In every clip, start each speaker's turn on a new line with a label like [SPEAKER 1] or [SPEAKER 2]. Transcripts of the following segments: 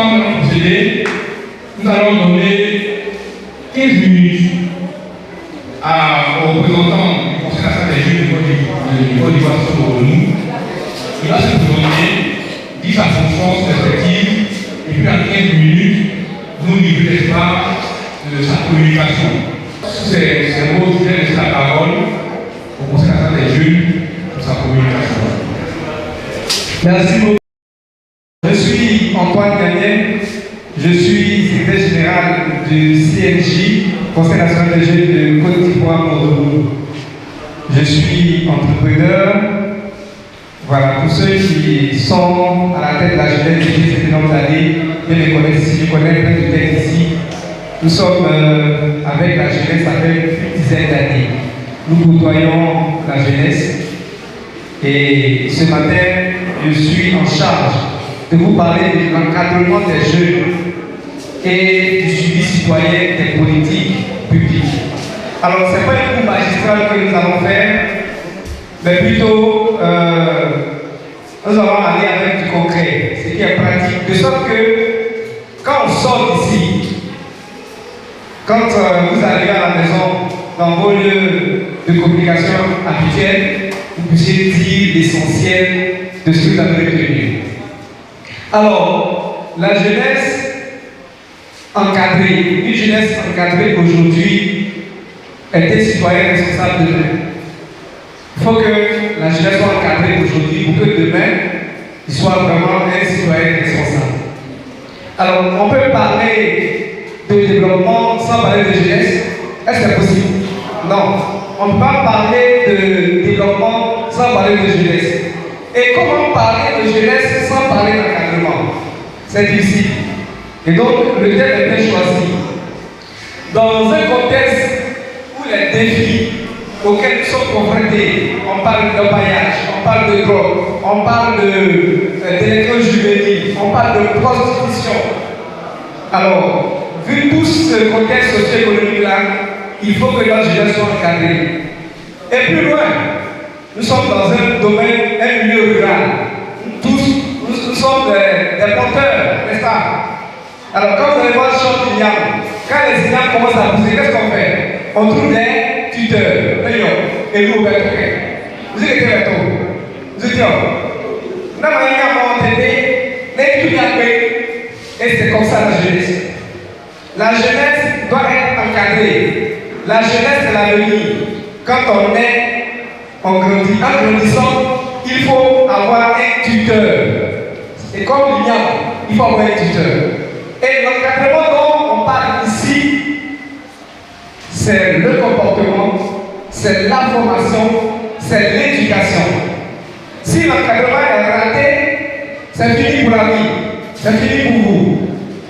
[SPEAKER 1] comment nous allons procéder? Nous allons donner 15 minutes aux représentants du Conseil national des jeunes de Côte d'Ivoire sur nous. Il va se présenter, dire sa fonction respective, et puis en 15 minutes, nous livrer l'espace de sa communication. C'est mots qui laissent la parole au Conseil national des jeunes pour sa communication.
[SPEAKER 2] Merci beaucoup. Je suis Antoine Gagné, je suis secrétaire général du CNJ, Conseil national des jeunes de Côte d'Ivoire. Je suis entrepreneur. Voilà, pour ceux qui sont à la tête de la jeunesse depuis cet nombre d'années, bien les connaissent ici, je connais plein de têtes ici. Nous sommes avec la jeunesse, ça fait une dizaine d'années. Nous côtoyons la jeunesse. Et ce matin, je suis en charge de vous parler de l'encadrement des jeunes et du suivi citoyen des politiques publiques. Alors, ce n'est pas un cours magistral que nous allons faire, mais plutôt, nous allons aller avec du concret, ce qui est pratique. De sorte que, quand on sort d'ici, quand vous arrivez à la maison, dans vos lieux de communication habituels, vous puissiez dire l'essentiel de ce que vous avez retenu. Alors, la jeunesse encadrée, une jeunesse encadrée aujourd'hui est des citoyens responsables de demain. Il faut que la jeunesse soit encadrée aujourd'hui pour que demain, il soit vraiment un citoyen responsable. Alors, on peut parler de développement sans parler de jeunesse. Est-ce que c'est possible? Non. On ne peut pas parler de développement sans parler de jeunesse. Et comment parler de jeunesse sans parler d'encadrement? C'est difficile. Et donc, le thème est bien choisi. Dans un contexte où les défis auxquels nous sommes confrontés, on parle de paillage, on parle de drogue, on parle de délinquance juvénile, on parle de prostitution. Alors, vu tout ce contexte socio-économique-là, il faut que la jeunesse soit encadrée. Et plus loin, nous sommes dans un domaine, un milieu rural. Nous sommes des porteurs, n'est-ce pas? Alors, quand vous allez voir le champ d'Ignam, quand les Ignam commencent à pousser, qu'est-ce qu'on fait? On trouve des tuteurs, et nous, vous êtes bientôt. Vous êtes nous avons entendu, et c'est comme ça la jeunesse. La jeunesse doit être encadrée. La jeunesse est l'avenir. Quand on grandit. En grandissant, il faut avoir un tuteur. Et comme il faut avoir un tuteur. Et l'encadrement dont on parle ici, c'est le comportement, c'est la formation, c'est l'éducation. Si l'encadrement est raté, c'est fini pour la vie, c'est fini pour vous.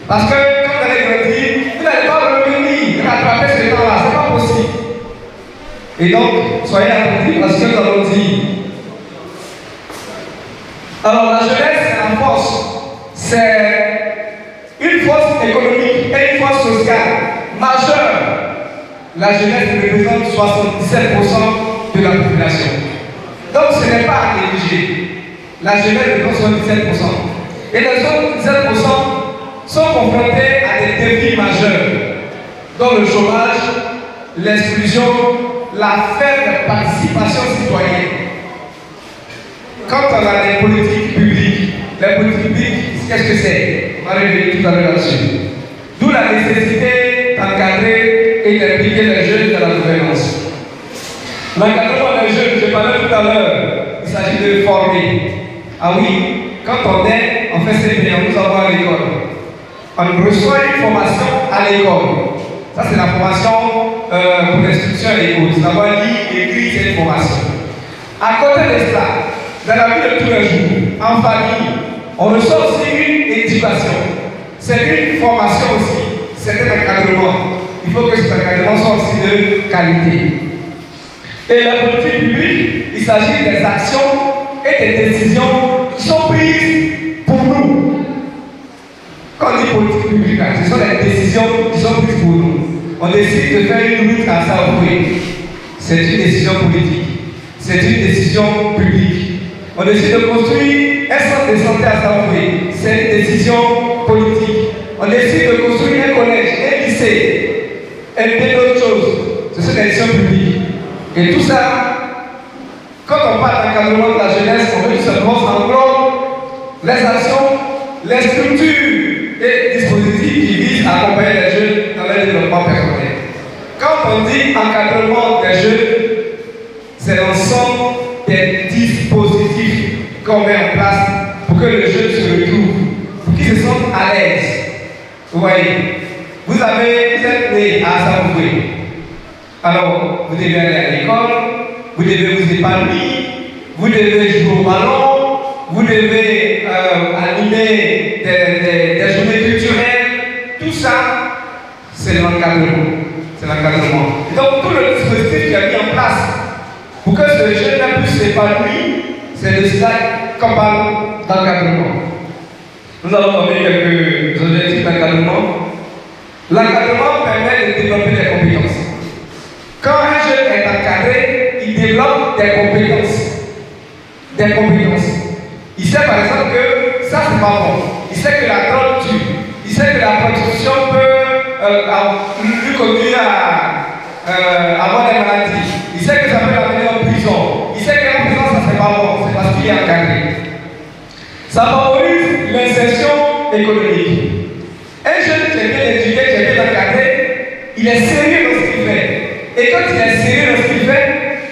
[SPEAKER 2] Parce que quand vous allez grandir, vous n'allez pas revenir rattraper ce temps-là, ce n'est pas possible. Et donc, soyez attentifs à ce que nous allons dire. Alors, la jeunesse, c'est la force. C'est une force économique et une force sociale majeure. La jeunesse représente 77% de la population. Donc, ce n'est pas à négliger. La jeunesse représente 77%. Et les autres 17% sont confrontés à des défis majeurs, dont le chômage, l'exclusion, la faible participation citoyenne. Quand on a des politiques publiques, les politiques publiques, qu'est-ce que c'est? On va revenir tout à l'heure là-dessus. D'où la nécessité d'encadrer et d'impliquer les jeunes dans la gouvernance. L'encadrement des jeunes, je parlais tout à l'heure, il s'agit de former. Ah oui, quand on fait CP, on nous envoie à l'école. On reçoit une formation à l'école. Ça, c'est la formation pour l'instruction à l'école. Savoir lire, écrire, c'est une formation. À côté de cela, dans la vie de tous les jours, en famille, on reçoit aussi une éducation. C'est une formation aussi. C'est un encadrement. Il faut que cet encadrement soit aussi de qualité. Et la politique publique, il s'agit des actions et des décisions qui sont prises pour nous. Quand on dit politique publique, ce sont des décisions qui sont prises pour nous. On décide de faire une route à Saint-Ouvrier. C'est une décision politique. C'est une décision publique. On décide de construire un centre de santé à Saint-Ouvrier. C'est une décision politique. décide de construire un collège, un lycée, et bien d'autres choses. Ce sont des institutions publiques. Et tout ça, quand on parle d'encadrement de la jeunesse, on veut tout simplement englobe les actions, les structures et dispositifs qui visent à accompagner les jeunes dans leur développement personnel. Quand on dit encadrement des jeunes, c'est l'ensemble des dispositifs qu'on met en place pour que le jeune se retrouve, pour qu'il se sente à l'aise. Vous voyez, vous êtes né à Saint-Boué. Alors, vous devez aller à l'école, vous devez vous épanouir, vous devez jouer au ballon, vous devez animer des journées culturelles. Tout ça, c'est l'encadrement. C'est l'encadrement. Et donc, tout le dispositif qui a mis en place pour que ce jeune-là puisse s'épanouir, c'est de cela qu'on parle d'encadrement. Nous allons donner quelques objectifs d'encadrement. L'encadrement permet de développer des compétences. Quand un jeune est encadré, il développe des compétences. Des compétences. Il sait par exemple que ça c'est pas bon. Il sait que la drogue tue. Il sait que la prostitution peut lui conduire à avoir des maladies. Il sait que ça peut l'amener en prison. Il sait qu'en prison ça c'est pas bon. C'est parce qu'il est encadré. Ça favorise l'insertion économique. Un jeune qui est bien éduqué, qui est bien encadré, il est sérieux dans ce qu'il fait. Et quand il est sérieux dans ce qu'il fait,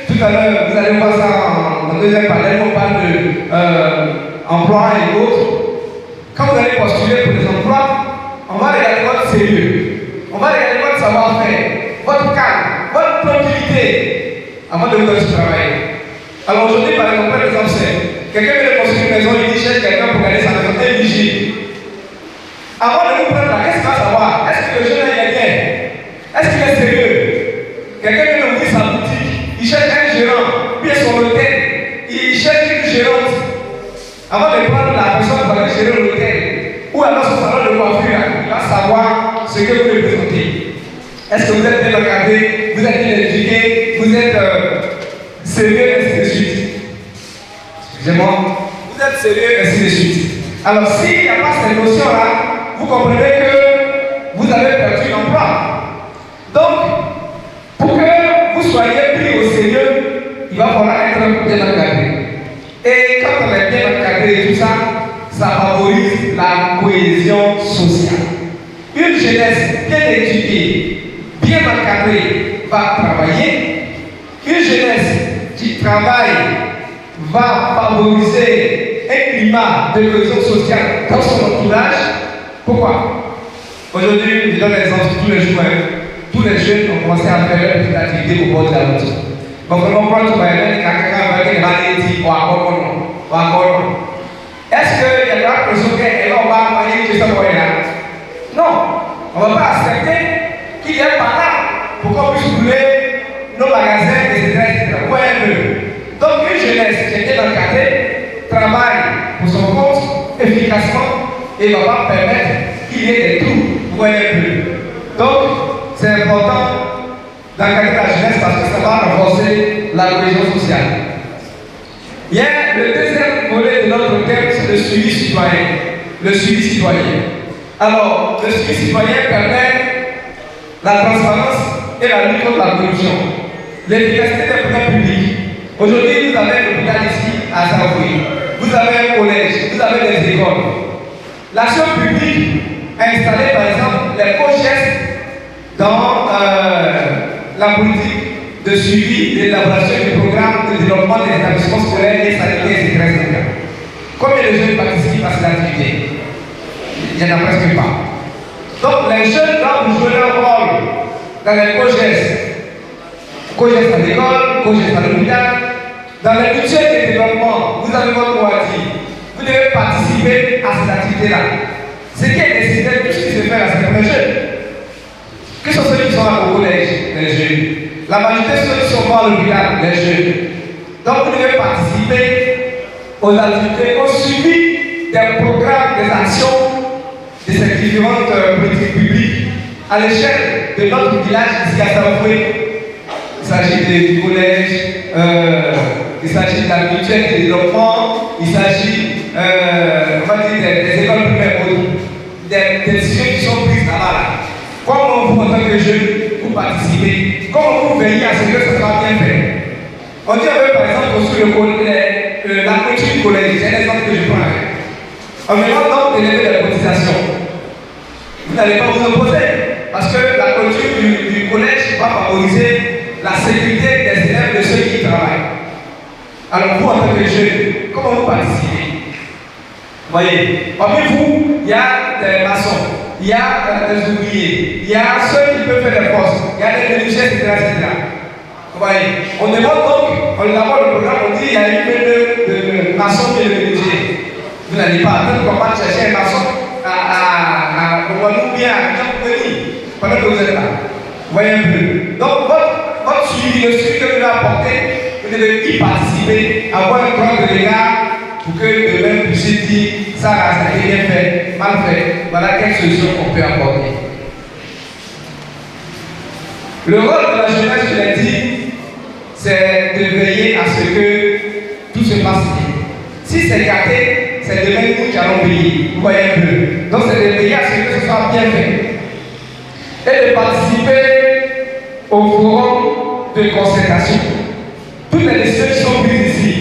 [SPEAKER 2] tout à l'heure, vous allez voir ça en deuxième panel, on parle d'emploi et autres. Quand vous allez postuler pour des emplois, on va regarder votre sérieux, on va regarder votre savoir-faire, votre calme, votre productivité avant de vous donner ce travail. Alors aujourd'hui, par exemple, par exemple, quelqu'un vient de construire une maison, il dit cherche quelqu'un pour garder sa maison, un vigile. Avant de vous prendre là, qu'est-ce qu'il va savoir? Est-ce que le jeune est bien? Est-ce qu'il est sérieux? Quelqu'un vient d'ouvrir sa boutique, il cherche un gérant, puis son hôtel, il cherche une gérante. Avant de prendre la personne qui va gérer l'hôtel, ou alors son salon de coiffure, il va savoir ce que vous représentez. Est-ce que vous êtes bien encadré, vous êtes bien éduqué, vous êtes sérieux, ainsi de suite. Excusez-moi, vous êtes sérieux, ainsi de suite. Alors, s'il n'y a pas cette notion-là, vous comprenez que vous avez perdu l'emploi. Donc, pour que vous soyez pris au sérieux, il va falloir être bien encadré. Et quand on est bien encadré et tout ça, ça favorise la cohésion sociale. Une jeunesse bien éduquée, bien encadrée, va travailler. Une jeunesse qui travaille va favoriser un climat de cohésion sociale dans son entourage. Pourquoi? Aujourd'hui, je donne l'exemple tous les jours. Tous les jeunes ont commencé à faire leur petite activité au bord de la route. Donc, on prend tout le monde, est-ce qu'il y a pas de choses et on va envoyer tout ça pour là? Non, on ne va pas accepter qu'il y ait pas là pour qu'on puisse rouler nos magasins, etc. Donc, une jeunesse qui est bien encadrée travaille pour son compte efficacement et ne va pas permettre qu'il y ait des trous pour un peu. Donc, c'est important d'encadrer la jeunesse parce que ça va renforcer la cohésion sociale. Il y a le deuxième volet de notre thème, c'est le suivi citoyen. Le suivi citoyen. Alors, le suivi citoyen permet la transparence et la lutte contre la corruption, l'efficacité des programmes publics. Aujourd'hui, vous avez l'hôpital ici à Saint-Boué. Vous avez un collège, vous avez des écoles. L'action publique a installé par exemple les co-gestes dans la politique de suivi de l'élaboration du programme de développement des établissements scolaires et sanitaires, etc. Combien de jeunes participent à cette activité? Il n'y en a presque pas. Donc les jeunes doivent jouer leur rôle dans les co-gestes. Co-gestes à l'école, co-gestes à l'hôpital. Dans les budgets de développement, vous avez votre mot à dire. Vous devez participer à cette activité-là. Ce qui est décidé, tout ce qui se fait là, c'est pour les jeunes. Que sont ceux qui sont là au collège? Les jeunes. La majorité de ceux qui sont pas à l'hôpital, les jeunes. Donc vous devez participer aux activités, au suivi des programmes, des actions de ces différentes politiques publiques à l'échelle de notre village ici à Saint-Boué. Il s'agit du collège, il s'agit de la mutuelle de développement, il s'agit on va dire des écoles primaires, des décisions qui sont de jeunes, vous participez. Comment vous veillez à ce que ça soit bien fait? On dit par exemple construire la clôture du collège, c'est un exemple que je prends avec. On me demande donc d'élever la cotisation. Vous n'allez pas vous opposer, parce que la clôture du collège va favoriser la sécurité des élèves de ceux qui travaillent. Alors vous, en tant que jeunes, comment vous participez? Vous voyez, parmi vous, il y a des maçons, il y a des ouvriers, il y a ceux qui peuvent faire des postes, il y a des menuisiers, etc. Vous voyez, on demande donc, on aborde le programme, on dit il y a une de maçons et de menuisiers. Vous n'allez pas attendre qu'on va chercher un maçon à Ouanou bien à Jean-Pouvenir pendant que vous êtes là. Vous voyez un peu. Donc votre suivi, le suivi que vous avez apporté, vous devez y participer, avoir un grand regard pour que demain vous puissiez dire ça a été bien fait, mal fait, voilà quelle solution on peut apporter. Le rôle de la jeunesse, je l'ai dit, c'est de veiller à ce que tout se passe bien. Si c'est gâté, c'est demain nous qui allons payer. Vous voyez un peu. Donc c'est de veiller à ce que ce soit bien fait. Et de participer au forum de concertation. Toutes les décisions qui sont prises ici,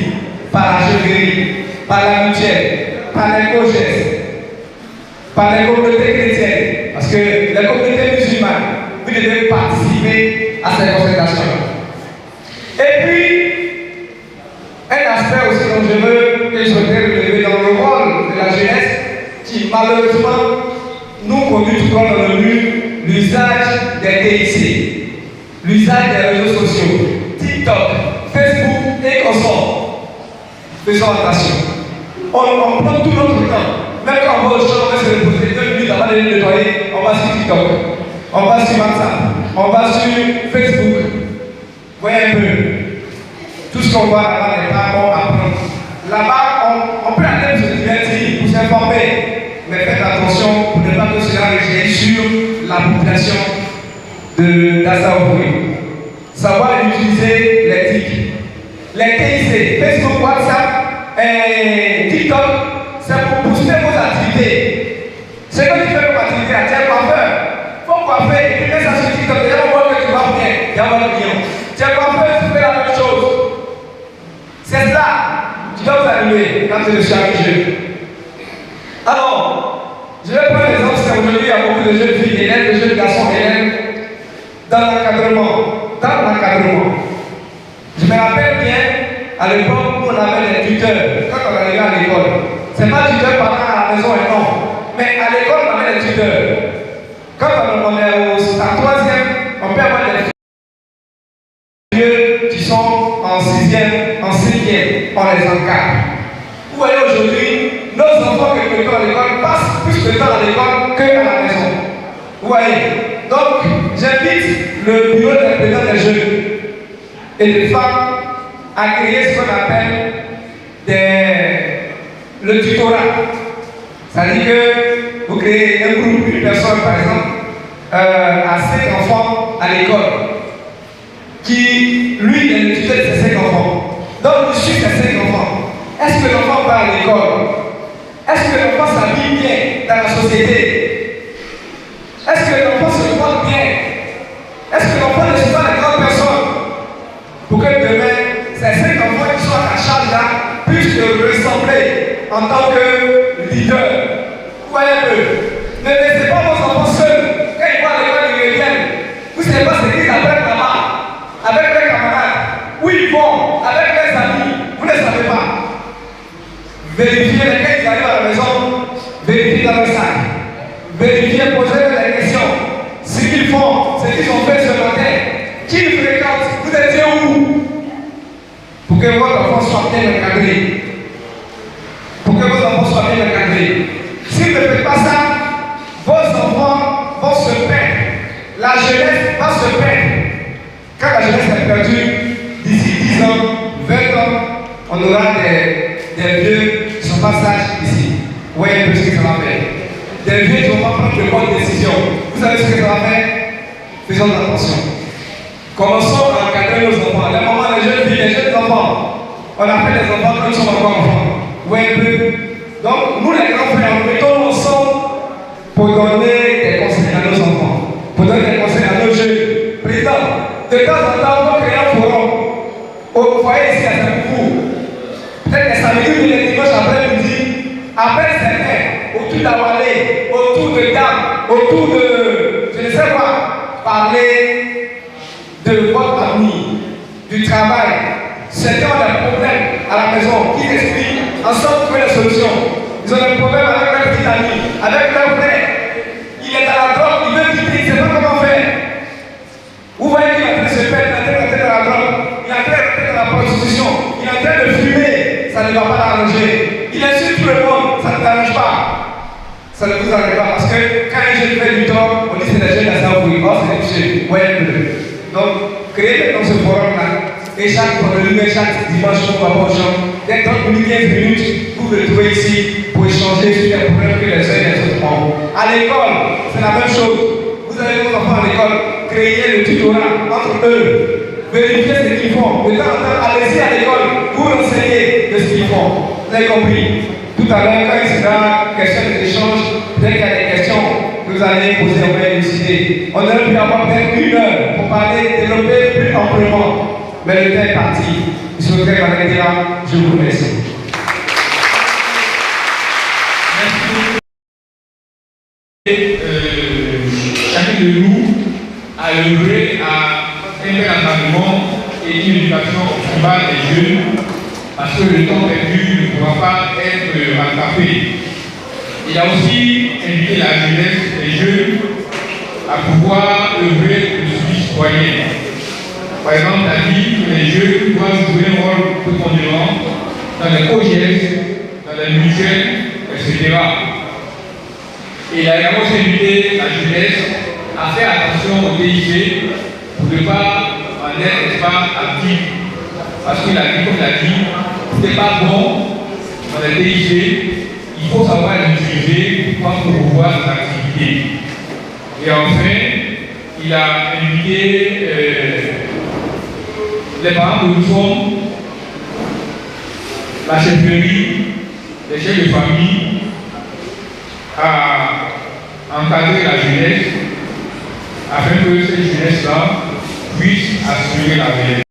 [SPEAKER 2] par la chevalerie, par la mutuelle, par les COGES, par les communautés chrétiennes, parce que les communautés musulmanes, vous devez participer à ces concertations. Et puis, un aspect aussi dont je veux que je souhaiterais relever dans le rôle de la jeunesse, qui malheureusement nous conduit tout droit dans le mur, l'usage des TIC, l'usage des réseaux sociaux, TikTok, Facebook et consorts. Faisons attention. On prend tout notre temps. Même quand on va au champ, on va se reposer 2 minutes avant de nettoyer, on va sur TikTok, on va sur WhatsApp, on va sur Facebook. Voyez un peu. Tout ce qu'on voit là-bas n'est pas bon à prendre. Là-bas, on peut aller se divertir pour s'informer, mais faites attention pour ne pas que cela rejaillisse sur la population d'Assaoui. Savoir utiliser les TIC. Les TIC, Facebook, WhatsApp et TikTok, c'est pour booster vos activités. Ce que tu fais comme activité, tu es coiffeur. Il faut coiffer et puis mets ça sur TikTok. Et là, on voit que tu vas bien. Il y a un client. Tu es coiffeur, tu fais la même chose. C'est ça. Tu dois vous allumer quand tu es chargé. Alors, je vais prendre l'exemple, c'est aujourd'hui, il y a beaucoup de jeunes filles, élèves, de jeunes garçons, élèves, dans l'encadrement. Je me rappelle bien, à l'époque où on avait des tuteurs, quand on arrivait à l'école. Ce n'est pas tuteur parent à la maison et non. Mais à l'école, on avait des tuteurs. Quand on est en 3e, on peut avoir des vieux qui sont en 6e, en 5e, on les encadre. Vous voyez aujourd'hui, nos enfants qui sont à l'école passent plus de temps à l'école qu'à la maison. Vous voyez. Donc, j'invite le bureau d'indépendance des jeunes et des femmes à créer ce qu'on appelle le tutorat. C'est-à-dire que vous créez un groupe, une personne par exemple, à 5 enfants à l'école, qui lui est le tuteur de ces 5 enfants. Donc, il suit ces 5 enfants. Est-ce que l'enfant va à l'école? Est-ce que l'enfant s'habille bien dans la société? Est-ce que l'enfant se porte bien? Est-ce que l'enfant ne suit pas les grandes personnes? Pour que demain, ces 5 enfants qui sont à ta charge là puissent te ressembler en tant que leader. Vous voyez un peu? Ne laissez pas vos enfants seuls. Quand ils vont à l'école, ils reviennent. Vous ne savez pas ce qu'ils apprennent là-bas, avec leurs camarades. Où ils vont, avec leurs amis. Vous ne savez pas. Vérifiez quand ils arrivent à la maison, vérifiez dans le sac. Vérifiez, posez-leur des questions. Ce qu'ils font, ce qu'ils ont fait ce matin. Qui ils fréquentent? Vous étiez où? Pour que votre enfant soit bien encadré. Pour que vos enfants soient bien encadrés. Si vous ne faites pas ça, vos enfants vont se perdre. La jeunesse va se perdre. Quand la jeunesse est perdue, d'ici 10 ans, 20 ans, on aura des vieux qui ne sont pas sages ici. Vous voyez un peu ce que ça va faire. Des vieux qui ne vont pas prendre de bonnes décisions. Vous savez ce que ça va faire? Faisons attention. Commençons à encadrer nos enfants. Les mamans, les jeunes filles, les jeunes enfants. On appelle les enfants quand ils sont encore enfants. Vous voyez un peu? Donc, nous les grands frères, mettons ensemble pour donner des conseils à nos enfants, pour donner des conseils à nos de temps en temps, on va créer un forum au foyer ici à Saint-Coucou. Peut-être les samedis ou les dimanches après-midi, après certains, autour d'Awalé, autour de Dam, autour de, je ne sais quoi, parler de votre avenir, du travail. Certains ont des problèmes à la maison, qui expliquent ensemble trouver la solution. Ils ont des problèmes avec leur petit ami, avec leur frère. Il est dans la drogue, il veut quitter, il ne sait pas comment faire. Vous voyez qu'il est en train de se perdre, il est en train de rentrer dans la drogue, il est en train de rentrer dans la prostitution, il est en train de fumer, ça ne va pas l'arranger. Il insulte tout le monde, ça ne t'arrange pas. Ça ne vous arrange pas, parce que quand un jeune fait du tort, on dit c'est des jeunes à Saint-Fouille, oh c'est des jeunes, voyez un peu. Donc, créez maintenant ce forum-là. Et chaque vendredi, chaque dimanche, on va pas aux gens. Dès 30 minutes, 15 minutes, vous vous retrouvez ici pour échanger sur les problèmes que les uns et les autres ont. À l'école, c'est la même chose. Vous avez vos enfants à l'école, créez le tutorat entre eux. Vérifiez ce qu'ils font. De temps en temps, allez-y à l'école, vous renseignez de ce qu'ils font. Vous avez compris? Tout à l'heure, quand il sera question d'échange, dès qu'il y a des questions, vous allez poser, on va élucider. On aurait pu avoir peut-être 1 heure pour parler, développer plus amplement. Mais le temps est parti. Je souhaiterais m'arrêter là. Je vous remercie.
[SPEAKER 1] Merci. Chacun de nous a œuvré à un bel encadrement et une éducation optimale des jeunes, parce que le temps perdu ne pourra pas être rattrapé. Il a aussi invité la jeunesse, les jeunes, à pouvoir œuvrer le suivi citoyen. Par exemple, il a dit que les jeunes doivent jouer un rôle prépondérant dans les OGS, dans les mutuelles, etc. Et il a également invité la jeunesse à faire attention au TIC pour ne pas en être pas actif. Parce qu'il a dit, comme il a dit, ce n'est pas bon dans les TIC, il faut savoir l'utiliser pour promouvoir ses activités. Et enfin, il a invité les parents de l'uniforme, la chefferie, les chefs de famille, à encadrer la jeunesse afin que cette jeunesse-là puisse assurer la vie.